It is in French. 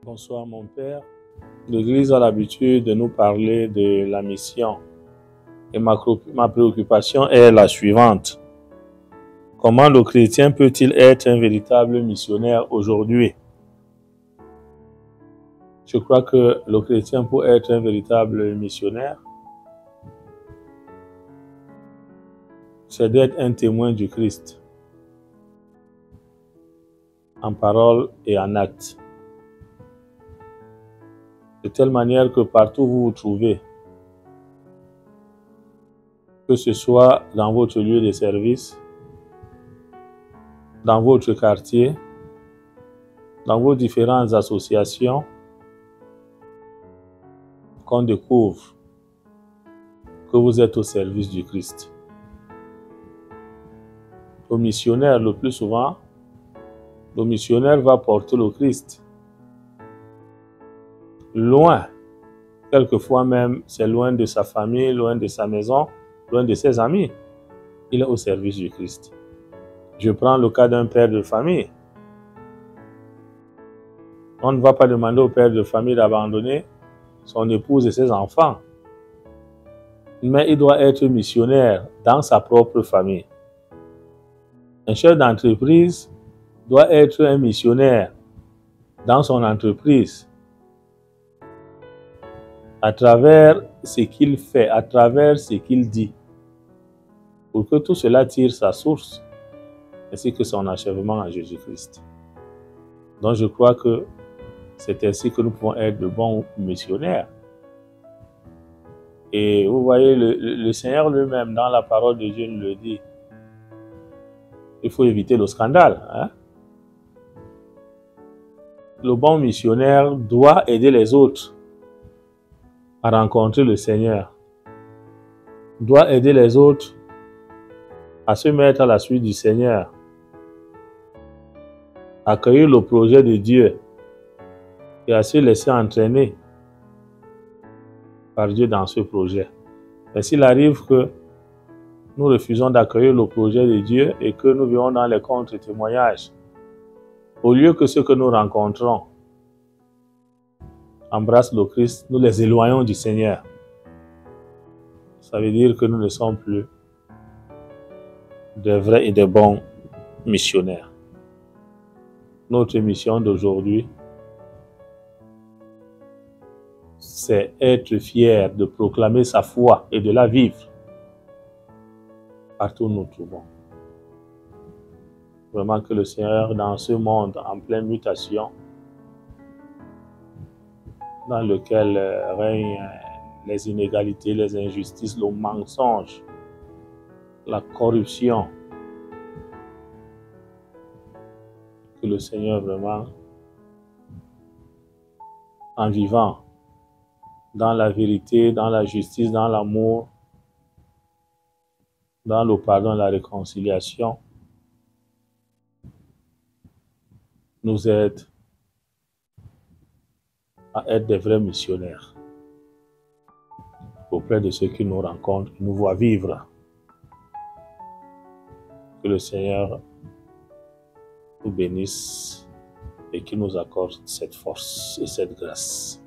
Bonsoir mon Père. L'Église a l'habitude de nous parler de la mission. Et ma préoccupation est la suivante. Comment le chrétien peut-il être un véritable missionnaire aujourd'hui? Je crois que le chrétien, pour être un véritable missionnaire, c'est d'être un témoin du Christ, en parole et en acte. De telle manière que partout où vous vous trouvez, que ce soit dans votre lieu de service, dans votre quartier, dans vos différentes associations, qu'on découvre que vous êtes au service du Christ. Le missionnaire, le plus souvent, le missionnaire va porter le Christ loin. Quelquefois même, c'est loin de sa famille, loin de sa maison, loin de ses amis. Il est au service du Christ. Je prends le cas d'un père de famille. On ne va pas demander au père de famille d'abandonner son épouse et ses enfants. Mais il doit être missionnaire dans sa propre famille. Un chef d'entreprise doit être un missionnaire dans son entreprise, à travers ce qu'il fait, à travers ce qu'il dit, pour que tout cela tire sa source, ainsi que son achèvement en Jésus-Christ. Donc je crois que c'est ainsi que nous pouvons être de bons missionnaires. Et vous voyez, le Seigneur lui-même, dans la parole de Dieu, nous le dit. Il faut éviter le scandale. Le bon missionnaire doit aider les autres à rencontrer le Seigneur. Doit aider les autres à se mettre à la suite du Seigneur. Accueillir le projet de Dieu et à se laisser entraîner par Dieu dans ce projet. Mais s'il arrive que nous refusons d'accueillir le projet de Dieu et que nous vivons dans les contre-témoignages, au lieu que ceux que nous rencontrons embrassent le Christ, nous les éloignons du Seigneur. Ça veut dire que nous ne sommes plus de vrais et de bons missionnaires. Notre mission d'aujourd'hui, c'est être fier de proclamer sa foi et de la vivre partout où nous nous trouvons. Vraiment que le Seigneur, dans ce monde en pleine mutation, dans lequel règnent les inégalités, les injustices, le mensonge, la corruption, que le Seigneur vraiment, en vivant dans la vérité, dans la justice, dans l'amour, dans le pardon et la réconciliation, nous aide à être des vrais missionnaires auprès de ceux qui nous rencontrent, qui nous voient vivre. Que le Seigneur nous bénisse et qu'il nous accorde cette force et cette grâce.